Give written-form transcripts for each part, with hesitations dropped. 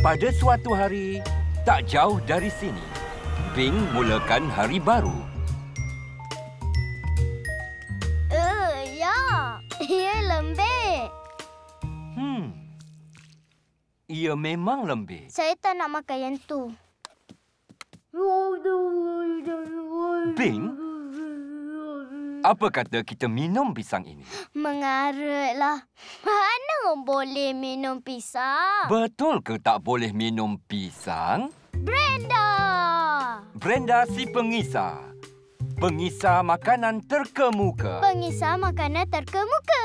Pada suatu hari, tak jauh dari sini, Bing mulakan hari baru. Ya, ia lembik. Ia memang lembik. Saya tak nak makan yang tu. Bing, apa kata kita minum pisang ini? Mengarutlah. Mana boleh minum pisang? Betul ke tak boleh minum pisang? Brenda! Brenda si pengisar. Pengisar makanan terkemuka. Pengisar makanan terkemuka.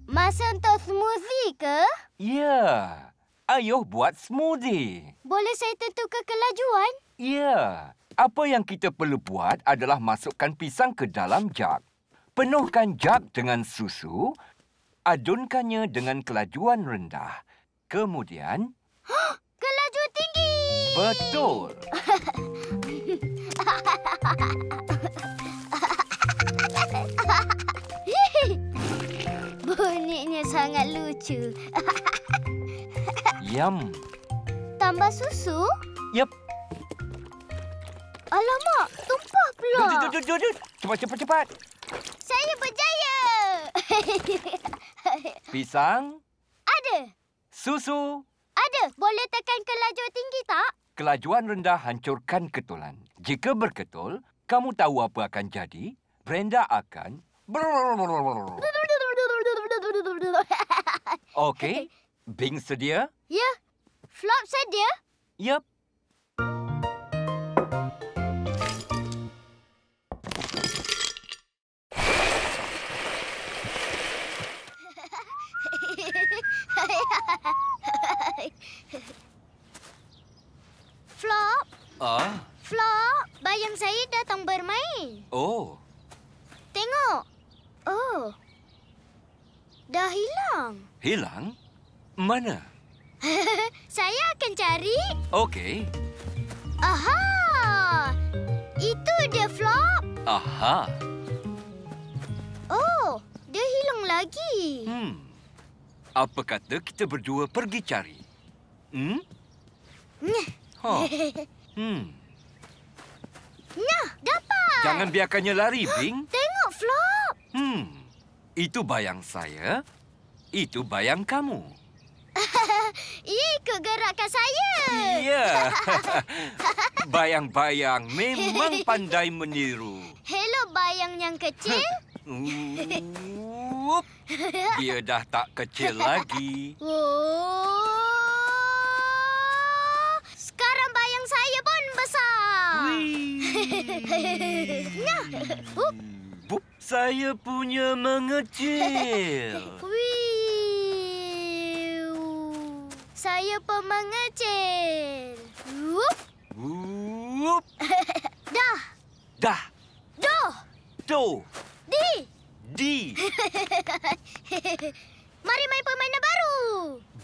Masa untuk smoothie ke? Ya. Ayuh buat smoothie. Boleh saya tentukan kelajuan? Ya. Apa yang kita perlu buat adalah masukkan pisang ke dalam jug. Penuhkan jug dengan susu. Adunkannya dengan kelajuan rendah. Kemudian... Kelajuan tinggi! Betul. Bunyinya sangat lucu. Yum. Tambah susu? Yep. Alamak, tumpah pula. Cepat. Saya berjaya. Pisang. Ada. Susu. Ada. Boleh tekan kelajuan tinggi tak? Kelajuan rendah hancurkan ketulan. Jika berketul, kamu tahu apa akan jadi? Brenda akan... Okey. Bing sedia? Ya. Flop sedia? Yep. Flop. Flop, bayang saya datang bermain. Oh. Tengok. Oh. Dah hilang. Hilang? Mana? Saya akan cari. Okey. Aha! Itu dia, Flop. Aha. Oh, dia hilang lagi. Apa kata kita berdua pergi cari? Nah, dapat. Jangan biarkannya lari, Bing. Tengok, Flop. Itu bayang saya. Itu bayang kamu. Ia ikut gerakan saya. Ya. Bayang-bayang memang pandai meniru. Hello, bayang yang kecil. Dia dah tak kecil lagi. Oh. Sekarang bayang saya pun besar. Nah. Saya punya mengecil. Saya pun mengecil. Dah. Dah. Doh. Do. Di. Di. Mari main permainan baru.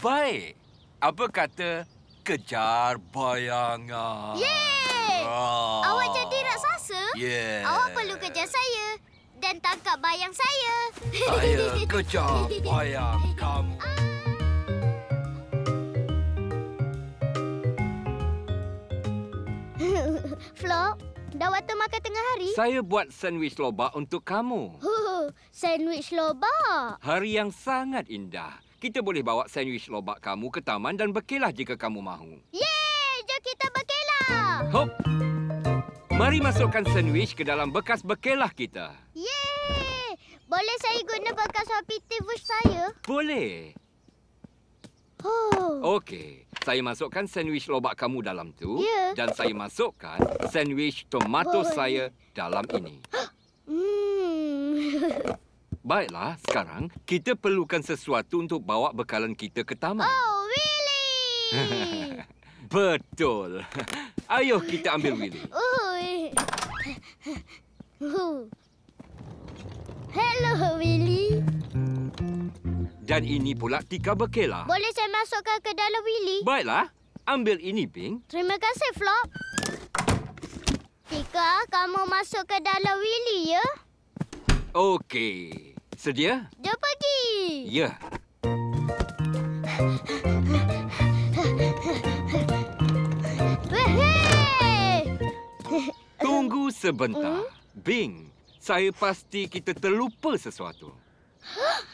Baik. Apa kata kejar bayangan? Yeay! Awak jadi raksasa? Yeah. Awak perlu kejar saya dan tangkap bayang saya. Saya kejar bayang kamu. Flop, dah waktu makan tengah hari? Saya buat sandwich lobak untuk kamu. Sandwich lobak. Hari yang sangat indah. Kita boleh bawa sandwich lobak kamu ke taman dan berkelah jika kamu mahu. Yeay! Jom kita berkelah. Hop! Mari masukkan sandwich ke dalam bekas berkelah kita. Yeay! Boleh saya guna bekas Happy Bush saya? Boleh. Okey. Saya masukkan sandwich lobak kamu dalam tu. Ya. Dan saya masukkan sandwich tomato saya dalam ini. Baiklah, sekarang kita perlukan sesuatu untuk bawa bekalan kita ke taman. Oh, Willy! Betul. Ayuh kita ambil Willy. Hello, Willy. Dan ini pula tika berkelah. Boleh saya masukkan ke dalam Willy? Baiklah, ambil ini, Bing. Terima kasih, Flop. Tika, kamu masuk ke dalam Willy, ya? Okey. Sedia? Jom pergi. Ya. sebentar. Bing, saya pasti kita terlupa sesuatu.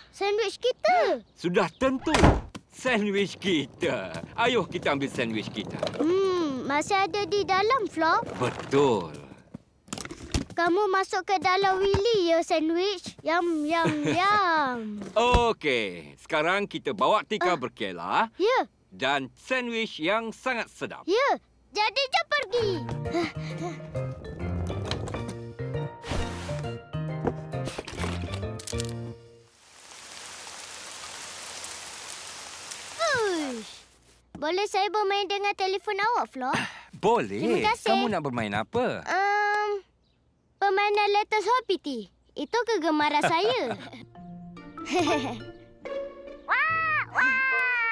Sandwich kita. Sudah tentu. Sandwich kita. Ayuh kita ambil sandwich kita. Masih ada di dalam, Flop. Betul. Kamu masuk ke dalam Willy ya, sandwich. Yum, yum, yum. Okey, sekarang kita bawa Tika berkelah Ya, dan sandwich yang sangat sedap. ya. Jadi jom pergi. Uish. Boleh saya bermain dengan telefon awak, Flop? Boleh. Terima kasih. Kamu nak bermain apa? Permainan Letters Hoppity. Itu kegemaran saya.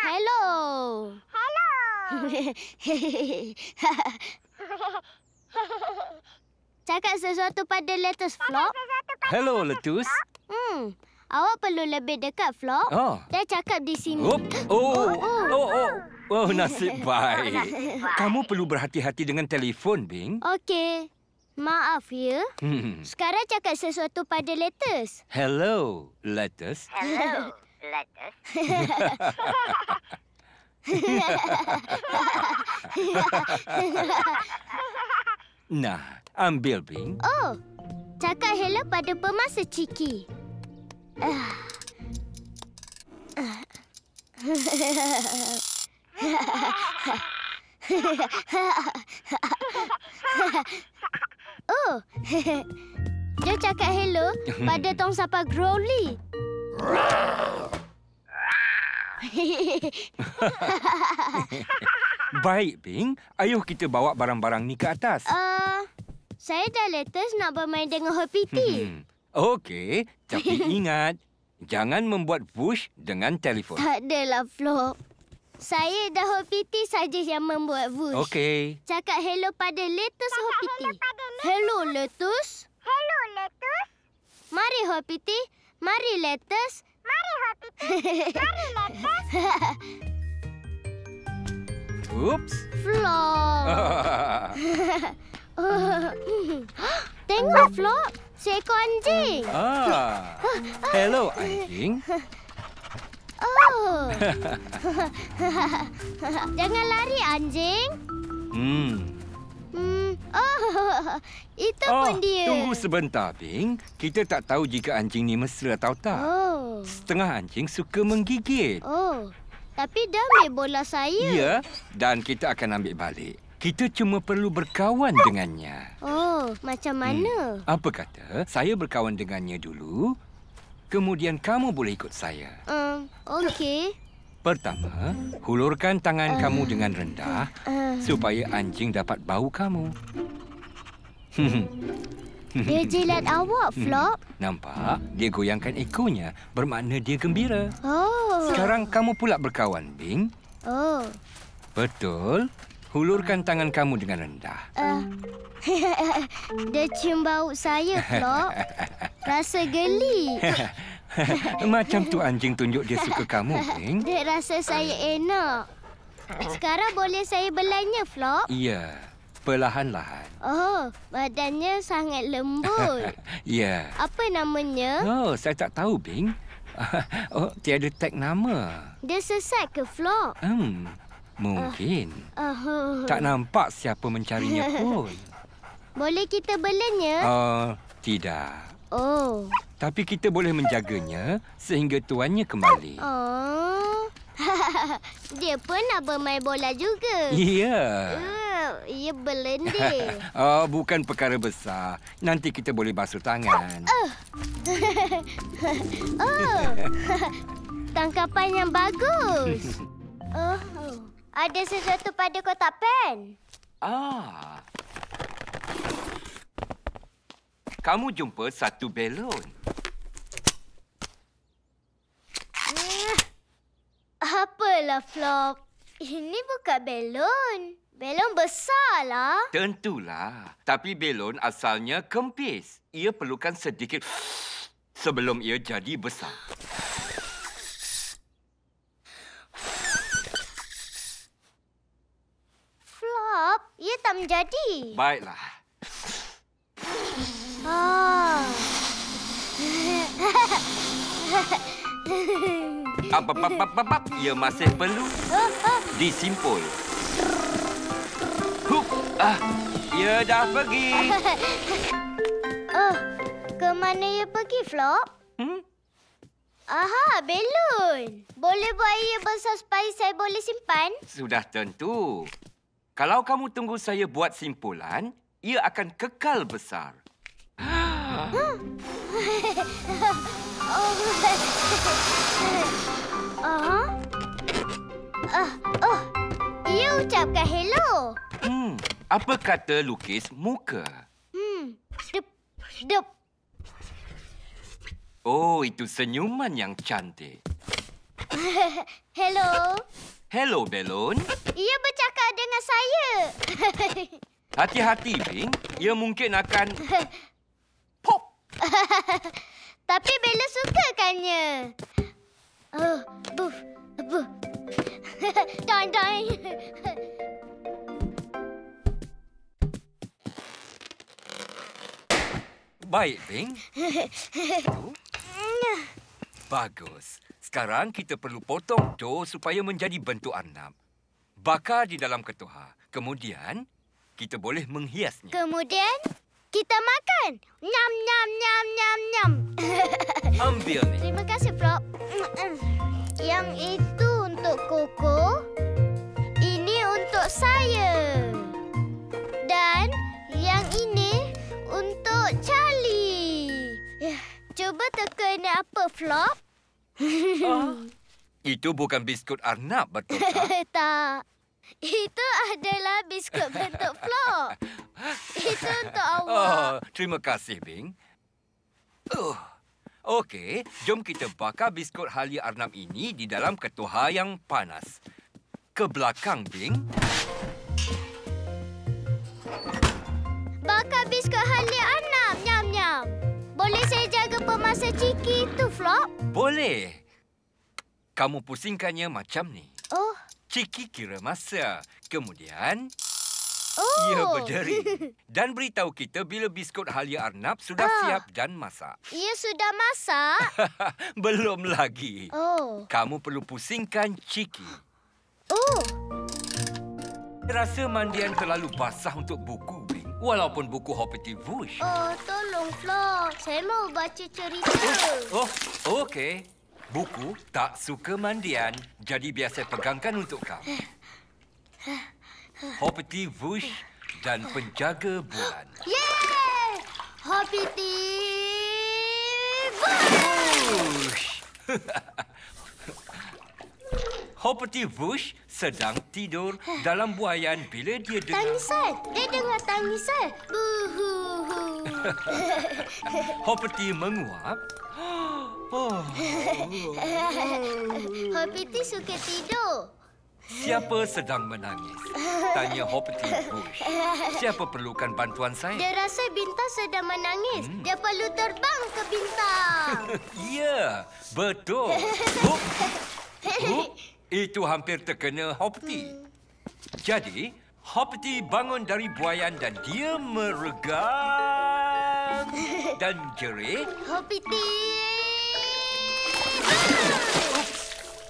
Hello. Hello. Cakap sesuatu pada Letters, Flop. Hello, Letus. Awak perlu lebih dekat, Flop. Oh. Dia cakap di sini. Oh, nasib baik. Kamu perlu berhati-hati dengan telefon, Bing. Okey. Maaf ya. Sekarang cakap sesuatu pada Letters. Hello, Letus. Hello, Letters. Nah, ambil, Bing. Oh, cakap hello pada pemasa Ciki. Oh, dia cakap hello pada tong sampah Growly. Baik, Bing. Ayuh kita bawa barang-barang ni ke atas. Saya dah Letters nak bermain dengan Hoppity. Okey, tapi ingat, jangan membuat push dengan telefon. Tak adalah, Flop. Saya dah Hoppity saja yang membuat wush. Okey. Cakap hello pada Letters Hoppity. Hello, Letters. Hello, Letters. Mari, Hoppity. Mari, Letters. Mari, Hoppity. Mari, Letters. Oops. Flop. Tengok, Flop. Seekor anjing. Hello, anjing. Oh. Jangan lari, anjing. Oh, itu pun dia. Tunggu sebentar, Bing. Kita tak tahu jika anjing ni mesra atau tak. Oh. Setengah anjing suka menggigit. Oh. Tapi dia ambil bola saya. Ya, dan kita akan ambil balik. Kita cuma perlu berkawan dengannya. Oh, macam mana? Apa kata saya berkawan dengannya dulu, kemudian kamu boleh ikut saya. Okey. Pertama, hulurkan tangan kamu dengan rendah supaya anjing dapat bau kamu. Dia jilat awak, Flop. Nampak? Dia goyangkan ekornya, bermakna dia gembira. Oh. Sekarang kamu pula berkawan, Bing. Oh. Betul. Hulurkan tangan kamu dengan rendah. Dia cium bau saya, Flop. Rasa geli. Macam tu anjing tunjuk dia suka kamu, Bing. Dia rasa saya enak. Sekarang boleh saya belainya, Flop? Ya, perlahan-lahan. Oh, badannya sangat lembut. Ya. Apa namanya? Oh, saya tak tahu, Bing. Oh, tiada tag nama. Dia sesat ke, Flop? Mungkin. Tak nampak siapa mencarinya pun. Boleh kita belanya? Tidak. Oh. Tapi kita boleh menjaganya sehingga tuannya kembali. Oh. Dia pun nak bermain bola juga. Ya. Ia berlendir. Bukan perkara besar. Nanti kita boleh basuh tangan. Tangkapan yang bagus. Ada sesuatu pada kotak pen. Kamu jumpa satu belon. Apalah, Flop. Ini bukan belon. Belon besarlah. Tentulah. Tapi belon asalnya kempis. Ia perlukan sedikit sebelum ia jadi besar. Flop, ia tak menjadi. Baiklah. Ia masih perlu disimpul. Ia dah pergi. Oh, ke mana ia pergi, Flop? Aha, belon. Boleh buat ia besar supaya saya boleh simpan? Sudah tentu. Kalau kamu tunggu saya buat simpulan, ia akan kekal besar. Ia ucapkan hello. Apa kata lukis muka? Dup. Oh, itu senyuman yang cantik. Hello. Hello, Belon. Ia bercakap dengan saya. Hati-hati, Bing. Ia mungkin akan pop. Tapi Bella sukakannya. Buf. Doing. Baik, Bing. Bagus. Sekarang kita perlu potong dough supaya menjadi bentuk arnab. Bakar di dalam ketuha. Kemudian, kita boleh menghiasnya. Kemudian, kita makan. Nyam. Ambil ni. Terima kasih, Flop. Yang itu untuk Koko. Ini untuk saya. Dan yang ini untuk Charlie. Cuba teka ini apa, Flop? Itu bukan biskut arnab, betul tak? Tak. Itu adalah biskut bentuk Flop. Itu untuk awak. Terima kasih, Bing. Okey, jom kita bakar biskut halia arnab ini di dalam ketuha yang panas. Ke belakang, Bing. Bakar biskut halia arnab. Nyam. Boleh saya jaga pemasak ciki itu, Flop? Boleh. Kamu pusingkannya macam ni. Oh. Ciki kira masa. Kemudian, ia berderi. Dan beritahu kita bila biskut halia arnab sudah siap dan masak. Ia sudah masak? Belum lagi. Kamu perlu pusingkan Ciki. Rasa mandian terlalu basah untuk buku, Bing. Walaupun buku Hoppity Woosh. Tolong, Flop. Saya mau baca cerita. Okey. Buku tak suka mandian, jadi biar saya pegangkan untuk kamu. Hoppity Woosh dan penjaga bulan. Yeay! Hoppity Woosh! Hoppity Woosh sedang tidur dalam buaian bila dia dengar... Tangisan! Dia dengar tangisan. Buhuhu. Hoppity menguap. Hoppity suka tidur. Siapa sedang menangis? Tanya Hoppity Woosh. Siapa perlukan bantuan saya? Dia rasa bintang sedang menangis. Dia perlu terbang ke bintang. Ya, betul. Itu hampir terkena Hoppity. Jadi, Hoppity bangun dari buaian dan dia meregang dan jerit. Hoppity!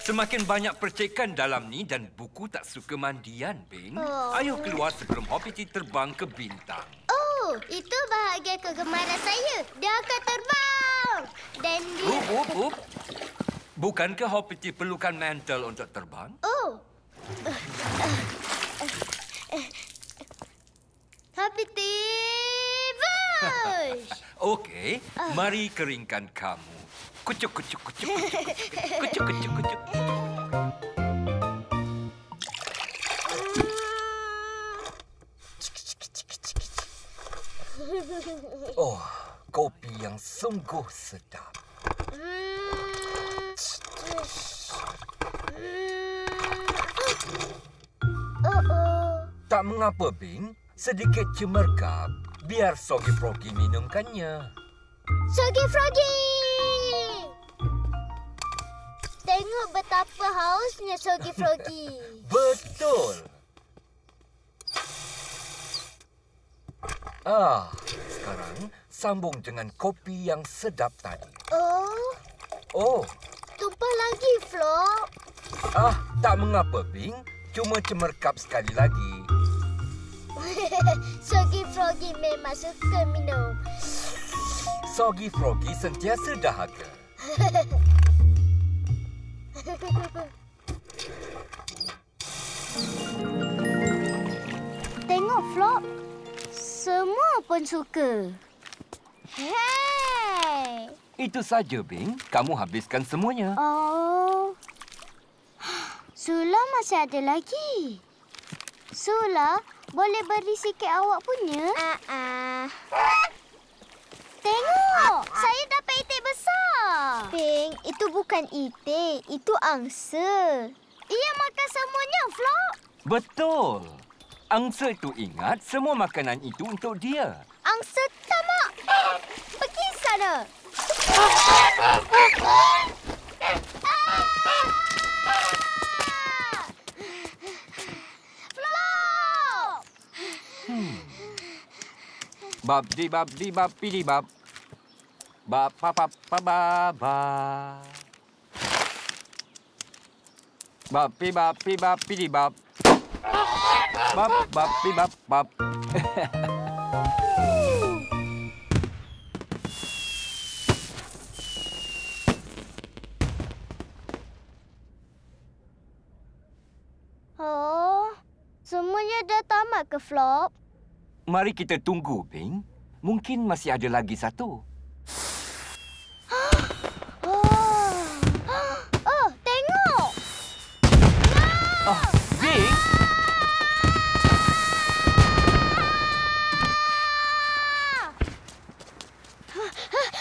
Semakin banyak percikan dalam ni dan buku tak suka mandian, Bing. Ayo keluar sebelum Hoppity terbang ke bintang. Itu bahagian kegemaran saya. Dia akan terbang. Dan dia... Bukankah Hoppity perlukan mantel untuk terbang? Hoppity Woosh! Okey, mari keringkan kamu. Kucuk. Oh, kopi yang sungguh sedap. Tak mengapa, Bing. Sedikit cemerkap. Biar Soggy Froggy minumkannya. Soggy Froggy! Tengok betapa hausnya Soggy Froggy. Betul. Sekarang sambung dengan kopi yang sedap tadi. Tumpah lagi, Flop. Tak mengapa, Bing. Cuma cemerkap sekali lagi. Soggy Froggy memang suka minum. Soggy Froggy sentiasa dahaga. Tengok, Flop. Semua pun suka. Hey! Itu saja, Bing. Kamu habiskan semuanya. Oh. Sula masih ada lagi. Sula, boleh beri sikit awak punya? Tengok, saya dapat itik besar. Ping, itu bukan itik, itu angsa. Ia makan semuanya, Flop. Betul. Angsa itu ingat semua makanan itu untuk dia. Angsa tamak. Pergi sana. Flop! Bab di bab di bab pidi bab. Bab pa pa pa ba ba. Bab pidi bab. Bab pi bab bab. Oh, semuanya dah tamat ke, Flop? Mari kita tunggu, Bing. Mungkin masih ada lagi satu. Oh, tengok! Bing!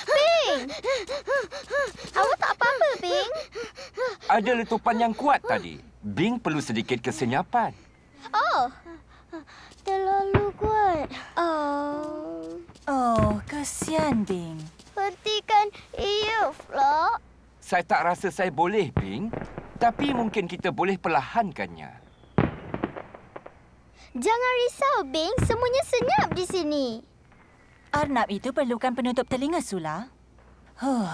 Ping! Awak tak apa-apa, Ping? Ada letupan yang kuat tadi. Bing perlu sedikit kesenyapan. Oh, terlalu kuat. Oh, kasihan, Bing. Hentikan ia, Flop. Saya tak rasa saya boleh, Bing. Tapi mungkin kita boleh perlahankannya. Jangan risau, Bing. Semuanya senyap di sini. Arnab itu perlukan penutup telinga, Sula. Oh.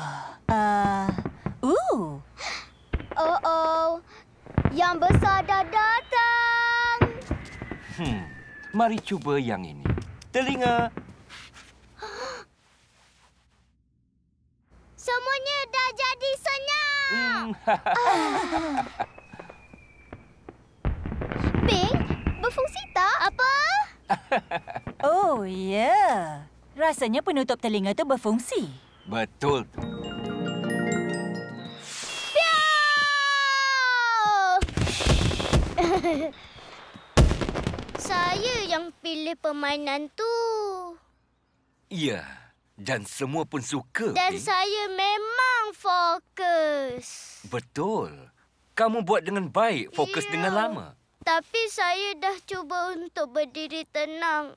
Yang besar dah datang. Mari cuba yang ini. Telinga. Semuanya dah jadi senyap. Bing, berfungsi tak? Apa? Oh, ya. Rasanya penutup telinga itu berfungsi. Betul tu. Saya yang pilih permainan tu. Ya, dan semua pun suka, Dan Bing. saya memang fokus. Betul. Kamu buat dengan baik, fokus Ya. dengan lama. Tapi saya dah cuba untuk berdiri tenang.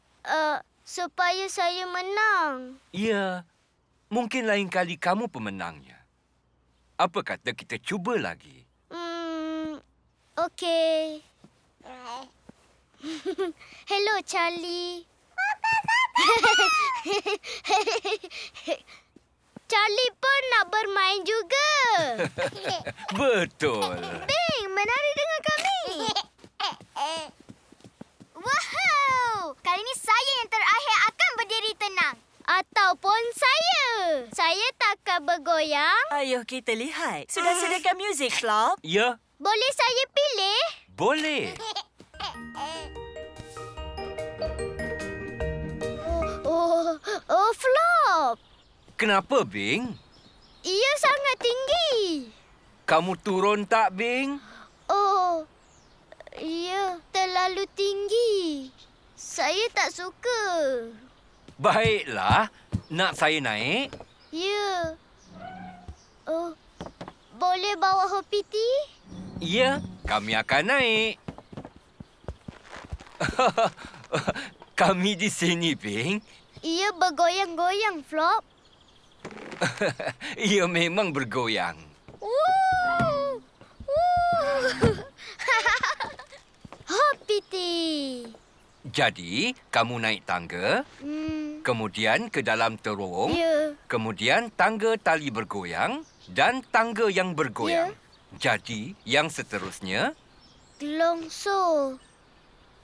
Supaya saya menang. Ya, mungkin lain kali kamu pemenangnya. Apa kata kita cuba lagi? Okey. Hello, Charlie. Charlie pun nak bermain juga. Betul. Bing, menari dengan kami. Wow! Kali ini saya yang terakhir akan berdiri tenang. Ataupun saya. Saya takkan bergoyang. Ayuh kita lihat. Sudah sediakan muzik, Flop? Ya, Boleh saya pilih? boleh. Oh, Flop. Kenapa, Bing? Ia sangat tinggi. Kamu turun tak, Bing? Oh, ia terlalu tinggi. Saya tak suka. Baiklah. Nak saya naik? Ya. Oh, boleh bawa Hopiti? Ya, kami akan naik. Kami di sini, Bing. Ia bergoyang-goyang, Flop. Ia memang bergoyang. Woo! Hopiti. Jadi, kamu naik tangga, kemudian ke dalam terowong, Ya. kemudian tangga tali bergoyang, dan tangga yang bergoyang. Jadi, yang seterusnya... Longsor.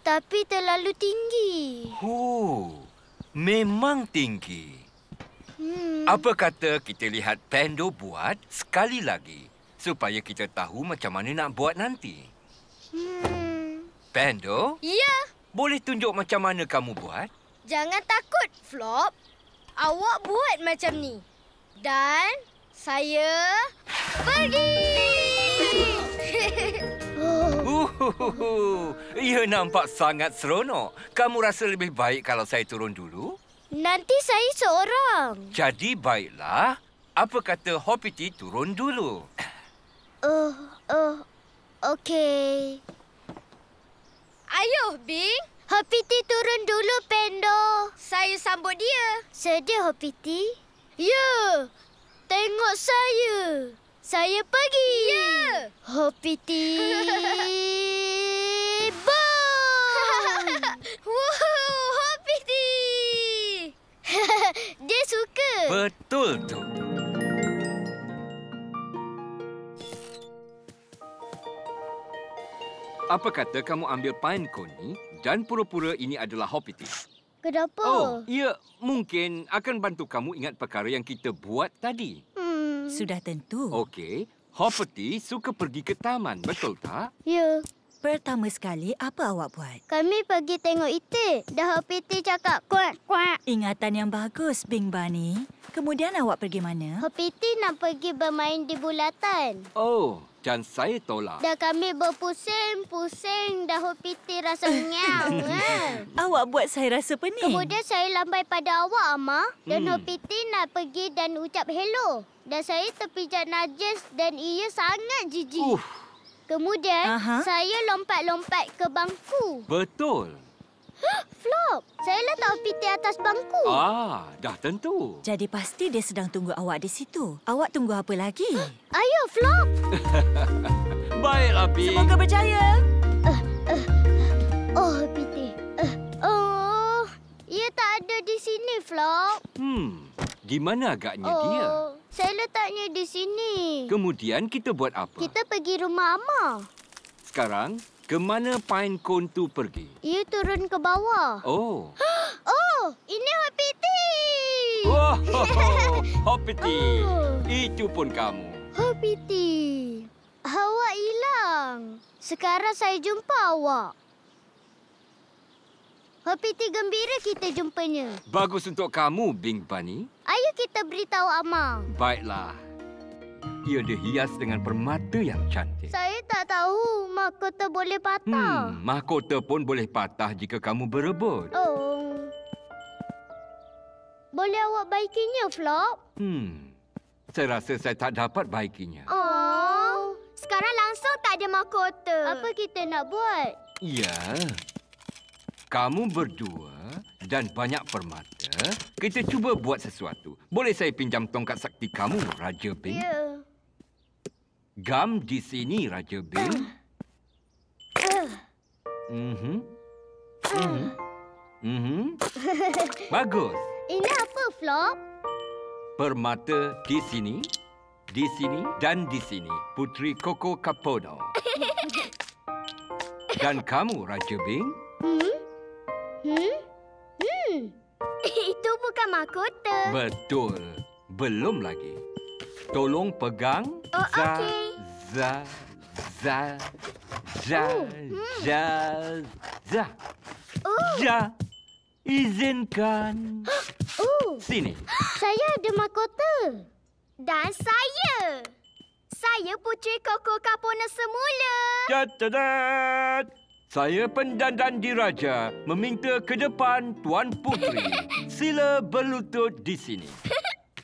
Tapi terlalu tinggi. Memang tinggi. Apa kata kita lihat Pando buat sekali lagi supaya kita tahu macam mana nak buat nanti? Pando? Ya. Boleh tunjuk macam mana kamu buat? Jangan takut, Flop. Awak buat macam ni. Dan saya pergi. Ia nampak sangat seronok. Kamu rasa lebih baik kalau saya turun dulu? Nanti saya seorang. Jadi baiklah. Apa kata Hoppity turun dulu? Okey. Ayuh, Bing. Hoppity turun dulu, Pendo. Saya sambut dia. Sedia, Hoppity? Ya. Tengok saya. Saya pergi. Ya. Hoppity. Boom! Wow, Hoppity. Dia suka. Betul tu. Apa kata kamu ambil pine cone ni dan pura-pura ini adalah Hoppity? Kenapa? Ya, mungkin akan bantu kamu ingat perkara yang kita buat tadi. Sudah tentu. Okey, Hoppity suka pergi ke taman, betul tak? Ya. Pertama sekali, apa awak buat? Kami pergi tengok itik. Dah Hoppity cakap kuak, kuak. Ingatan yang bagus, Bing Bunny. Kemudian awak pergi mana? Hoppity nak pergi bermain di bulatan. Dan saya tolak. Dah kami berpusing-pusing. Dah Hoppity rasa ngiau. Awak buat saya rasa pening. Kemudian saya lambai pada awak, Amma. Dan Hoppity nak pergi dan ucap hello. Dan saya terpijak najis dan ia sangat jijik. Kemudian, saya lompat-lompat ke bangku. Betul. Flop, saya letak Hoppity atas bangku. Dah tentu. Jadi pasti dia sedang tunggu awak di situ. Awak tunggu apa lagi? Ayo, Flop. Baiklah, Bing. Semoga berjaya. Hoppity. Ia tak ada di sini, Flop. Di mana agaknya dia? Saya letaknya di sini. Kemudian kita buat apa? Kita pergi rumah Amma. Sekarang, ke mana pine cone tu pergi? Ia turun ke bawah. Ini Hoppity. Hoppity. Itu pun kamu. Hoppity. Awak hilang. Sekarang saya jumpa awak. Hoppity gembira kita jumpanya. Bagus untuk kamu, Bing Bunny. Ayo kita beritahu Amma. Baiklah. Ia dihias dengan permata yang cantik. Saya tak tahu mahkota boleh patah. Mahkota pun boleh patah jika kamu berebut. Boleh awak baikinya, Flop? Saya rasa saya tak dapat baikinya. Sekarang langsung tak ada mahkota. Apa kita nak buat? Ya. Kamu berdua dan banyak permata, kita cuba buat sesuatu. Boleh saya pinjam tongkat sakti kamu, Raja Bing? Ya. Gam di sini, Raja Bing. Bagus. Ini apa, Flop? Permata di sini, dan di sini. Putri Coco Capono. Dan kamu, Raja Bing? Itu bukan mahkota. Betul. Belum lagi. Tolong pegang. Okey. Izinkan. Sini. Saya ada mahkota. Dan saya. Saya Putri Coco Capono semula. Tadadat. Saya pendandan diraja meminta ke depan Tuan Putri. Sila berlutut di sini.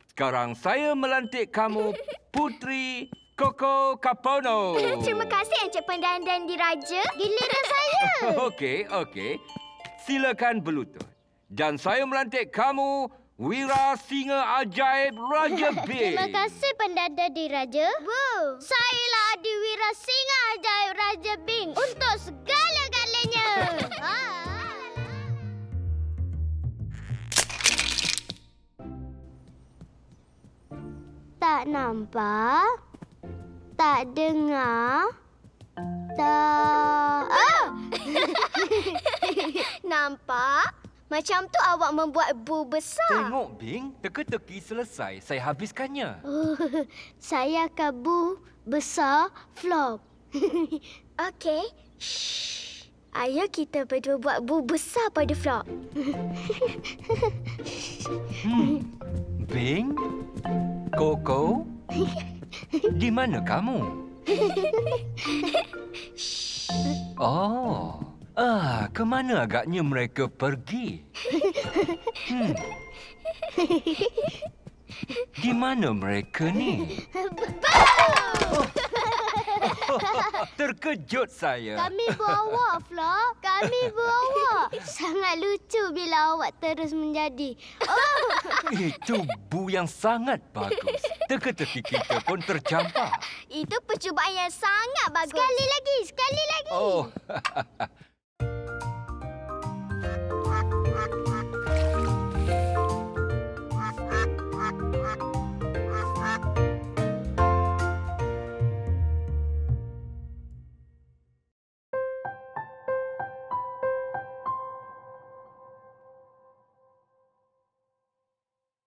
Sekarang saya melantik kamu Putri Coco Capono. Terima kasih, Encik Pendandan Diraja. Giliran saya. Okey. Silakan berlutut. Dan saya melantik kamu Wira Singa Ajaib Raja Bing. Terima kasih, Pendandan Diraja. Sayalah Adiwira Singa Ajaib Raja Bing untuk segala-galanya. Tak nampak. Tak dengar. Tak... Nampak? Macam tu awak membuat bu besar. Tengok, Bing. Teka-teki selesai. Saya habiskannya. Saya akan bu besar flop. Okey. Shh. Ayo kita berdua buat bu besar pada flop. Bing? Koko? Di mana kamu? Oh. Ke mana agaknya mereka pergi? Di mana mereka ni? Terkejut saya. Kami bawa, Flop. Kami bawa. Sangat lucu bila awak terus menjadi. Itu bu yang sangat bagus. Teka-teki kita pun tercampur. Itu percubaan yang sangat bagus. Sekali lagi. Oh,